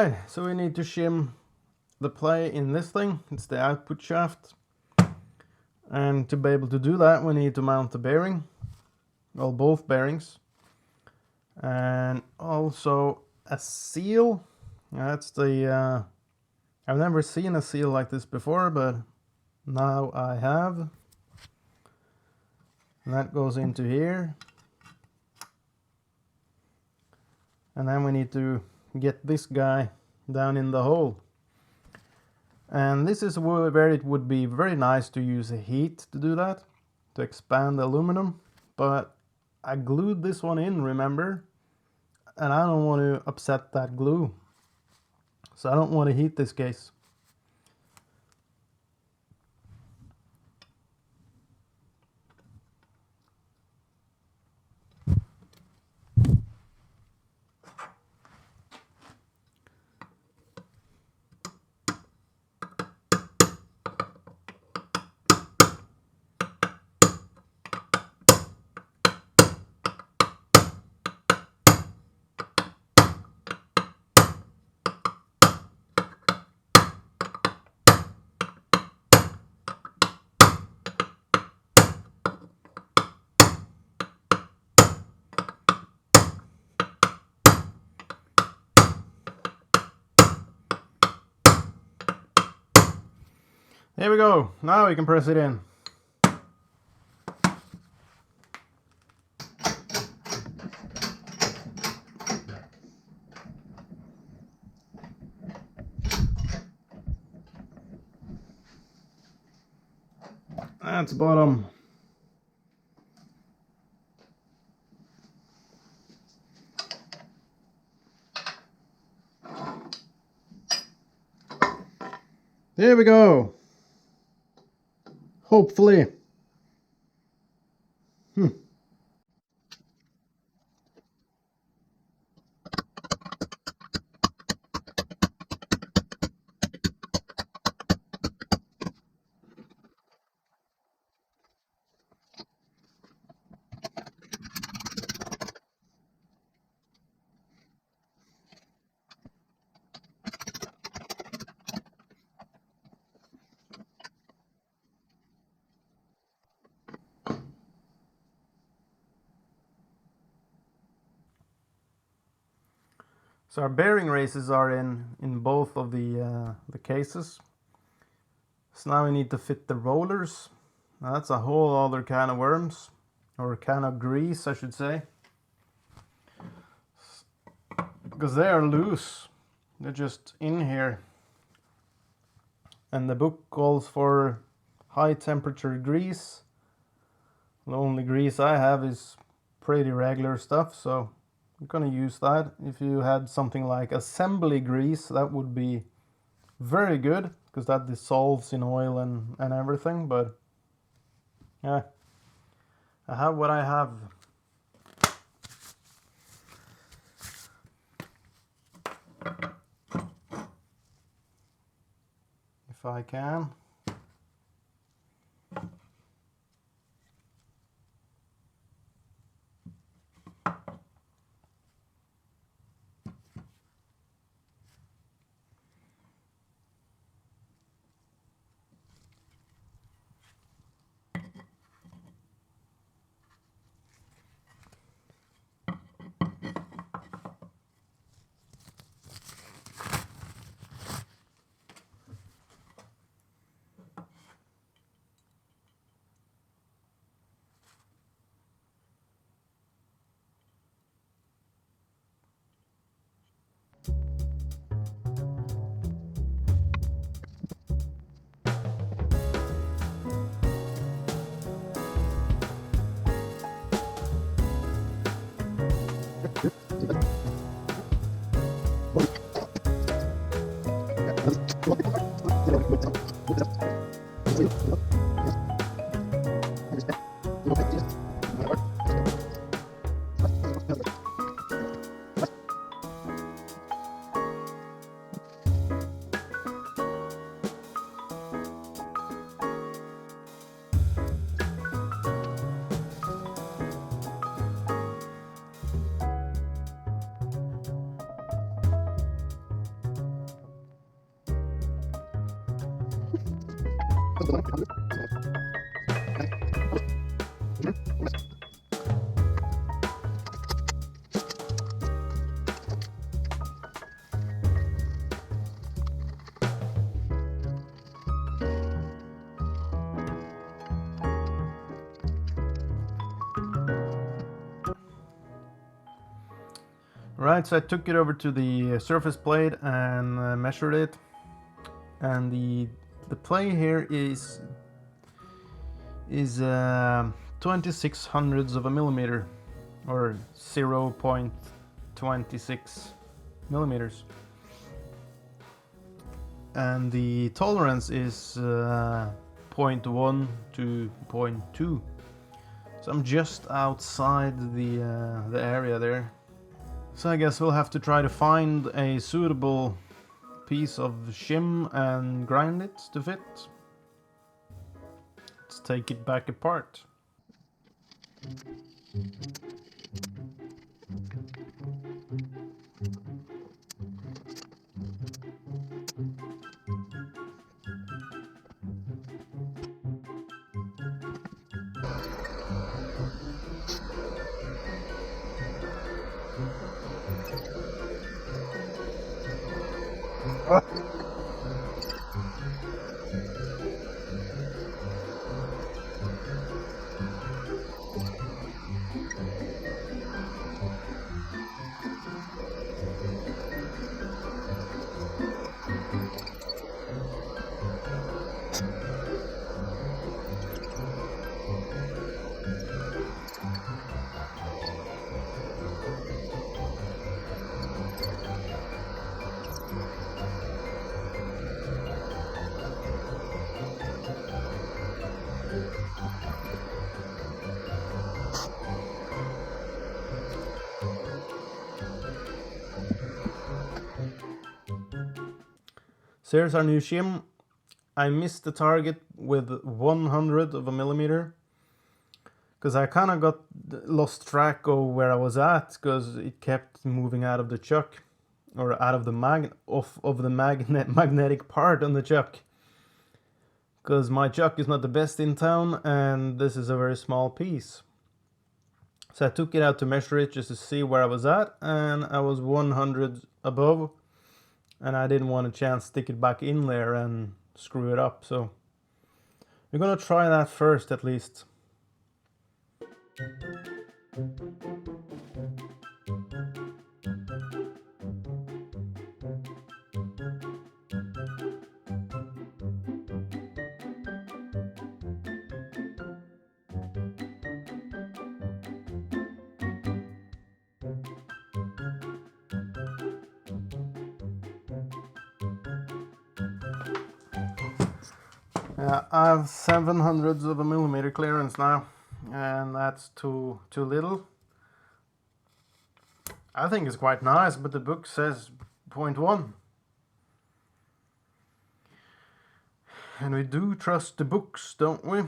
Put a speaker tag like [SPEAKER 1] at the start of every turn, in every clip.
[SPEAKER 1] Alright, so we need to shim the play in this thing. It's the output shaft. And to be able to do that, we need to mount the bearing. Well, both bearings. And also a seal. That's the... I've never seen a seal like this before, but now I have. And that goes into here. And then we need to get this guy down in the hole. And this is where it would be very nice to use heat to do that, to expand the aluminum. But I glued this one in, remember? And I don't want to upset that glue. So I don't want to heat this case. There we go. Now we can press it in. That's bottom. There we go. Hopefully. So our bearing races are in both of the cases. So now we need to fit the rollers. Now that's a whole other can of worms, or can of grease, I should say, because they are loose. They're just in here, and the book calls for high temperature grease. The only grease I have is pretty regular stuff, so I'm gonna use that. If you had something like assembly grease, that would be very good, because that dissolves in oil and everything. But yeah, I have what I have. If I can. Right, so I took it over to the surface plate and measured it, and the play here is 26 hundredths of a millimeter, or 0.26 millimeters, and the tolerance is 0.1 to 0.2, so I'm just outside the area there. So I guess we'll have to try to find a suitable piece of shim and grind it to fit. Let's take it back apart. So here's our new shim. I missed the target with 100 of a millimeter, because I kind of got lost track of where I was at, because it kept moving out of the chuck, or out of the magnetic part on the chuck, because my chuck is not the best in town and this is a very small piece. So I took it out to measure it just to see where I was at, and I was 100 above, and I didn't want a chance to stick it back in there and screw it up, so we're gonna try that first at least. Yeah, I have 700 of a millimeter clearance now, and that's too little. I think it's quite nice, but the book says 0.1. And we do trust the books, don't we?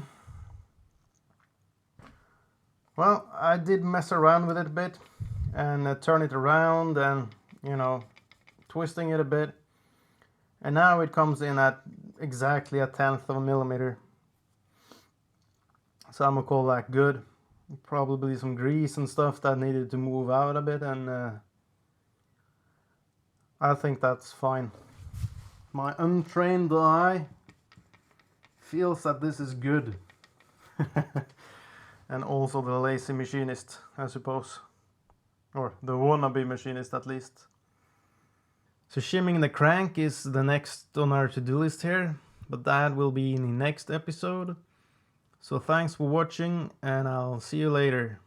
[SPEAKER 1] Well, I did mess around with it a bit and turn it around and, twisting it a bit. And now it comes in at exactly a 1/10 of a millimeter. So I'm gonna call that good. Probably some grease and stuff that needed to move out a bit, and I think that's fine. My untrained eye feels that this is good. And also the lazy machinist, I suppose. Or the wannabe machinist at least. So shimming the crank is the next on our to-do list here, but that will be in the next episode. So thanks for watching, and I'll see you later.